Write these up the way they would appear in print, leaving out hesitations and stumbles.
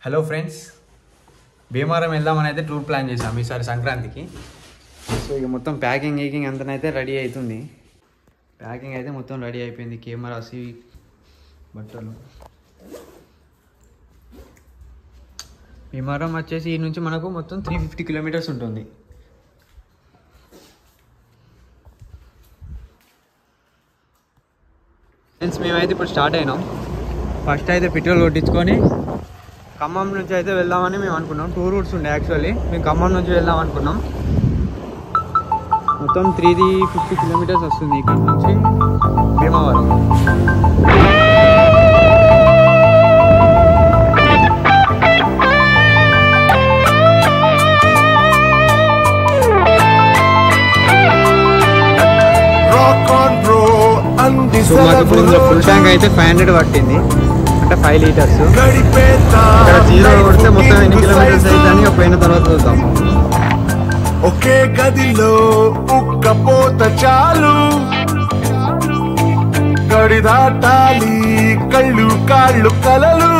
Hello friends, Bhimavaram వెళ్దామని అయితే tour plan చేసాం ఈసారి సంక్రాంతికి. సో ఇక మొత్తం ప్యాకింగ్ అంతనైతే రెడీ అవుతుంది. ప్యాకింగ్ అయితే మొత్తం రెడీ అయిపోయింది. కెమెరాస్, బట్టలు. భీమవరం వచ్చేసి ఈ నుంచి మనకు మొత్తం 350 కిలోమీటర్స్ ఉంటుంది. ఫ్రెండ్స్, మేమైతే ఇప్పుడు స్టార్ట్ అయినాం. ఫస్ట్ అయితే పెట్రోల్ కొట్టించుకొని ఖమ్మం నుంచి అయితే వెళ్దామని మేము అనుకున్నాం. 2 రూట్స్ ఉండే యాక్చువల్లీ. మేము ఖమ్మం నుంచి వెళ్దాం అనుకున్నాం. మొత్తం 350 కిలోమీటర్స్ వస్తుంది ఇక్కడ నుంచి భీమవరం. సో మాకు ఫుల్ ట్యాంక్ అయితే 500 పట్టింది, అంటే 5 లీటర్స్. ఇక్కడ జీరో కొడితే మొత్తం ఎన్ని కిలోమీటర్స్ అయితే పోయిన తర్వాత చూద్దాం. ఒకే గదిలో ఉక్కపోత చాలు, గడి దాటాలి కళ్ళు కాళ్ళు కలలు.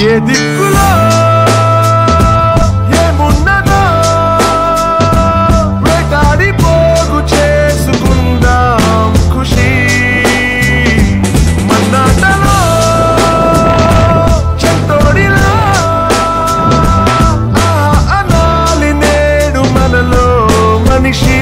ఏ దిక్కులో ఏమున్నదో వేటాడి పోగు చేసుకుందాం ఖుషి. మన్నాటలో చెట్టోడిలా అనాలి నేడు మనలో మనిషి.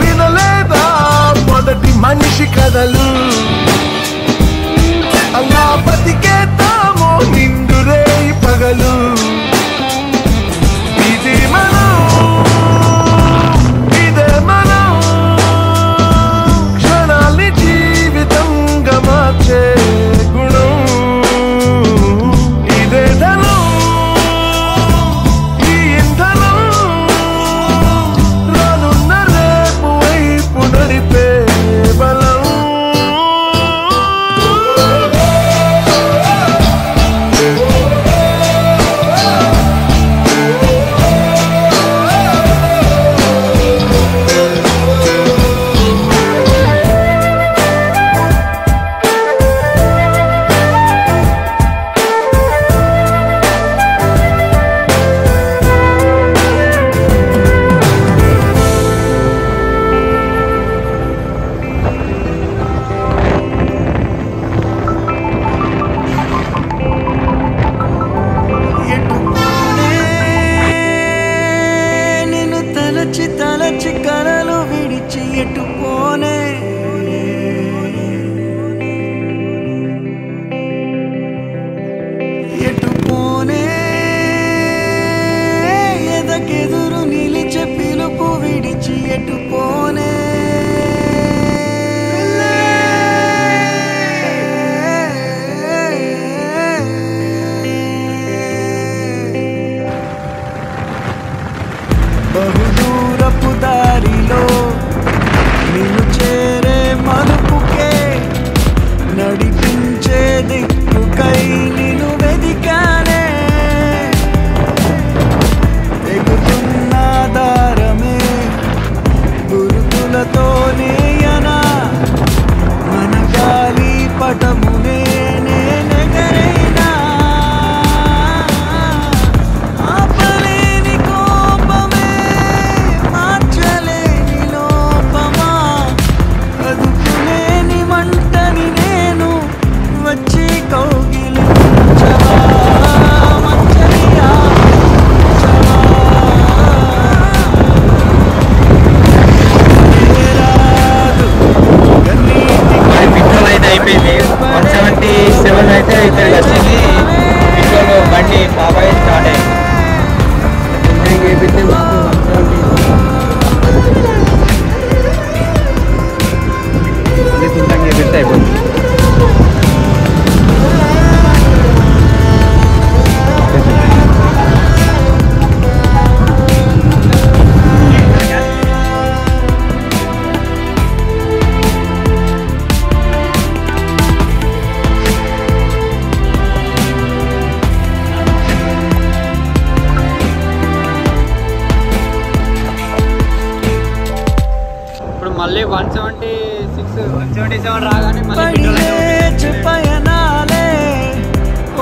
వినలేదా మొదటి మనిషి కథలు, అలా బతికేద్దామో నిండు రేయి పగలు. ఇదే మనం క్షణాల్ని జీవితంగా మార్చే గుణం. ఇదే ధనం తలచి కలలు విడిచి ఎటు పోనే. ఎటు పోనే 176 177 రాగానే పడిలేచి పయనాలే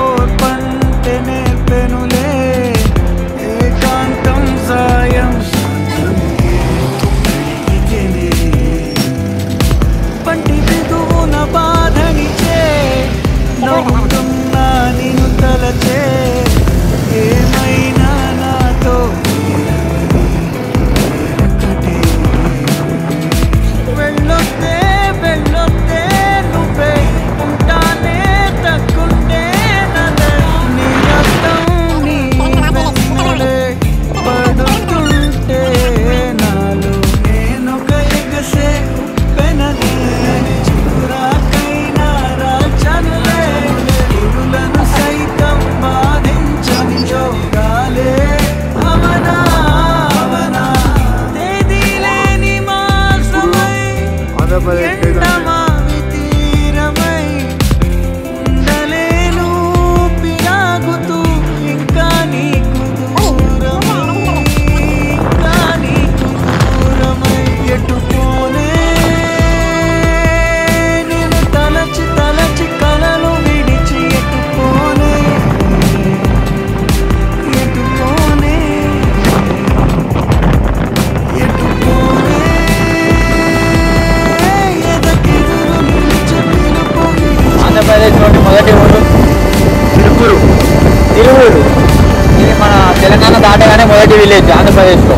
ఓర్పంటే నేర్పెనులే ఏకాంతం సాయం పంటి బిగువున బాధనిచే నవ్వుతున్నా నిన్ను తలచే ఏమైనా నాతో ఒకటే వెళ్ళొద్దే వెళ్ళొద్దే నువ్వే ఉంటానే తగ్గుంటే నలే నీ రక్తం నీ వెన్నెలే పడుతుంటే నాలో నేనొక ఎగసే ఉప్పెననే చూరాకైనా రాచనులే ఇరులను సైతం బాధించని యోగాలే అవనా అవనా తేదీలేని మాసమై ఎండమావి తీరమై ఉండలేను పిరాగుతూ ఇంకా నీకు దూరమై ఇంకా నీకు దూరమై ఎటుపోనే నేను తలచి తలచి కలలు విడిచి ఎటుపోనే ఎటుపోనే ఎటుపోనే ఎదకెదురు నిలిచి పిలుపు ఆంధ్రప్రదేశ్లోని మొదటి ఊరు తిరుపూరు. ఇది మన తెలంగాణ దాటగానే మొదటి విలేజ్ ఆంధ్రప్రదేశ్లో.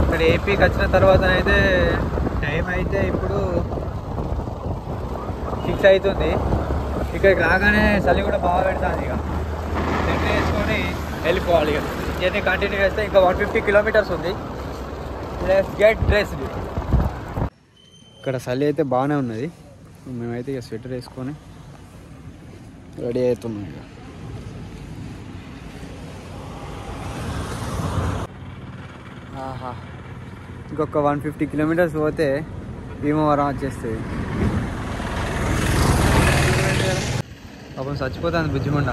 ఇక్కడ ఏపీకి వచ్చిన తర్వాత అయితే టైం అయితే ఇప్పుడు 6 అవుతుంది. ఇక్కడికి రాగానే చలి కూడా బాగా పెడుతుంది. ఇక సెట్ వేసుకొని వెళ్ళిపోవాలి. ఇక జర్నీ కంటిన్యూ చేస్తే ఇంకా 150 కిలోమీటర్స్ ఉంది. Let's get dressed. ఇక్కడ చలి అయితే బాగానే ఉన్నది. మేమైతే ఇక స్వెటర్ వేసుకొని రెడీ అవుతున్నాం. ఇక ఆహా, ఇంకొక 150 కిలోమీటర్స్ పోతే భీమవరం వచ్చేస్తుంది. పాపం చచ్చిపోతుంది బుజ్జిమండ.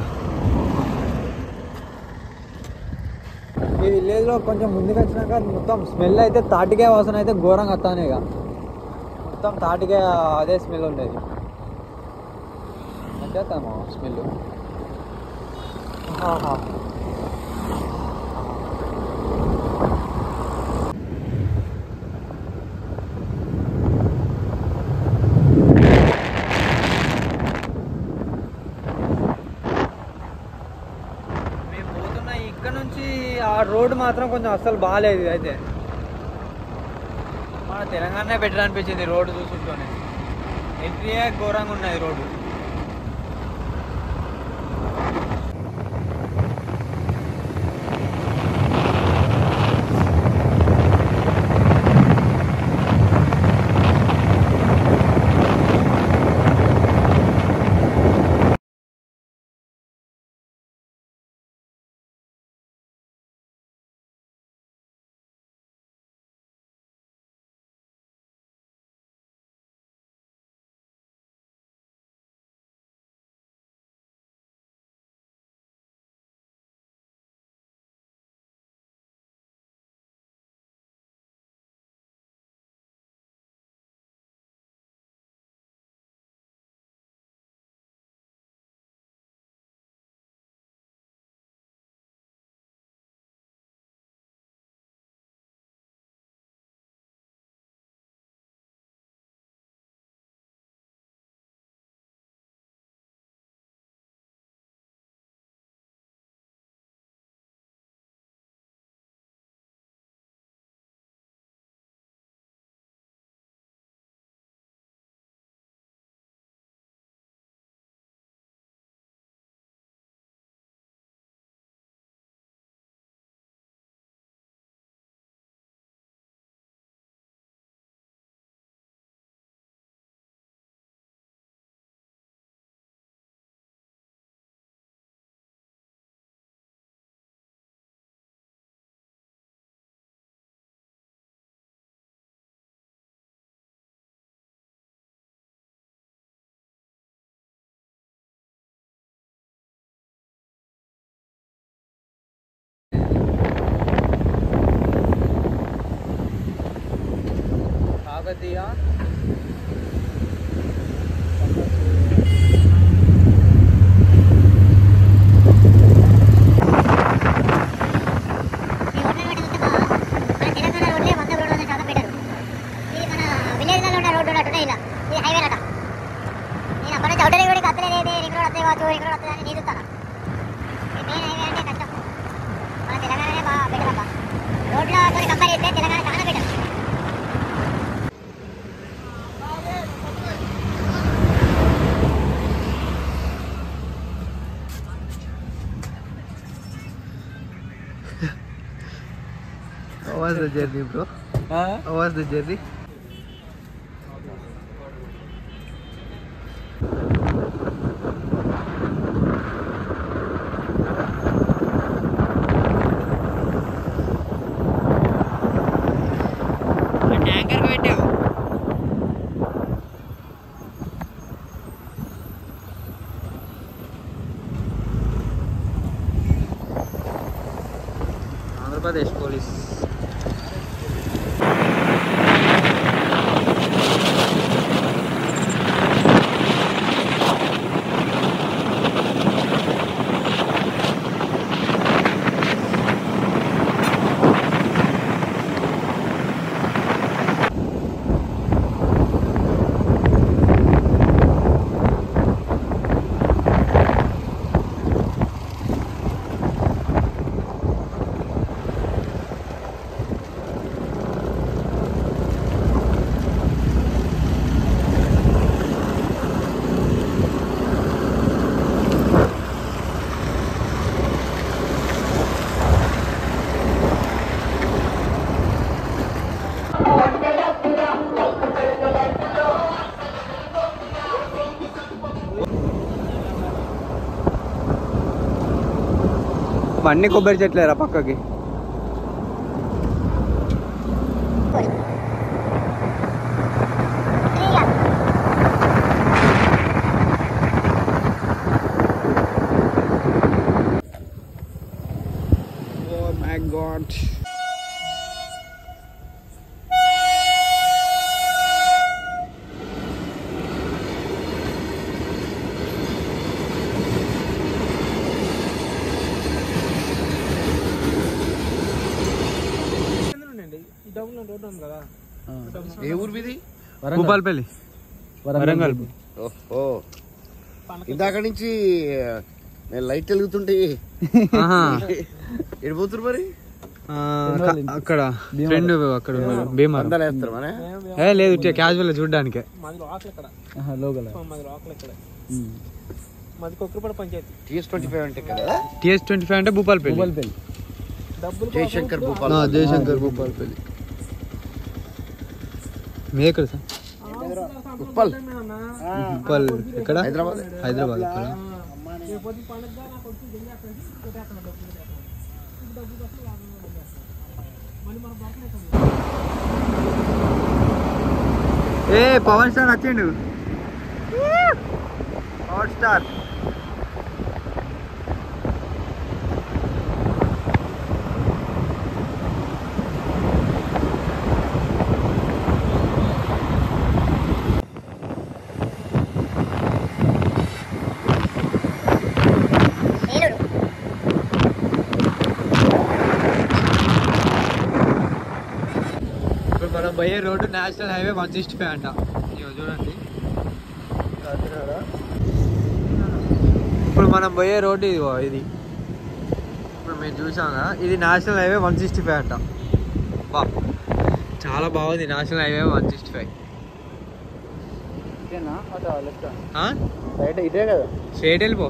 ఈ విలేజ్లో కొంచెం ముందుకు వచ్చినాక మొత్తం స్మెల్ అయితే తాటికాయ వాసన అయితే ఘోరంగా వస్తానే. ఇక మొత్తం తాటికాయ అదే స్మెల్ ఉండేది. వచ్చేస్తాము స్మెల్. ఇక్కడ నుంచి ఆ రోడ్ మాత్రం కొంచెం అస్సలు బాగాలేదు. అయితే మన తెలంగాణనే బెటర్ అనిపించింది రోడ్డు చూసుకుంటూనే. ఎంట్రీయే ఘోరంగా ఉన్నది రోడ్డు. కొద్దిగా How was the journey, bro? How was the journey? Tanker పెట్టావు ఆంధ్రప్రదేశ్ పోలీస్ అన్ని కొబ్బరి చెట్లేరా పక్కకి Oh my God. ఏ ఊరు మీది? భూపాలపల్లి వరంగల్. ఓహో ఇందాక నుంచి నేను లైట్ వెలుగుతుంటే ఎడిపోతున్నారు మరి అక్కడ ఫ్రెండ్ అక్కడ భీమా వేస్తారు మన లేదు క్యాజువల్ చూడడానికే TS25 అంటే కదా TS25 అంటే భూపాలపల్లి జయశంకర్ భూపాలపల్లి మీ ఎక్కడ సార్ ఉప్పల్ ఉప్పల్ ఎక్కడ హైదరాబాద్ ఏ పవన్ స్టార్ వచ్చిండు పవర్ స్టార్ మనం పోయే రోడ్డు నేషనల్ హైవే 165 అంట చూడండి ఇప్పుడు మనం పోయే రోడ్డు ఇది ఇప్పుడు మేము చూసాగా ఇది నేషనల్ హైవే 165 అంట బా చాలా బాగుంది నేషనల్ హైవే 165 ఇదే కదా స్ట్రైట్ వెళ్ళిపో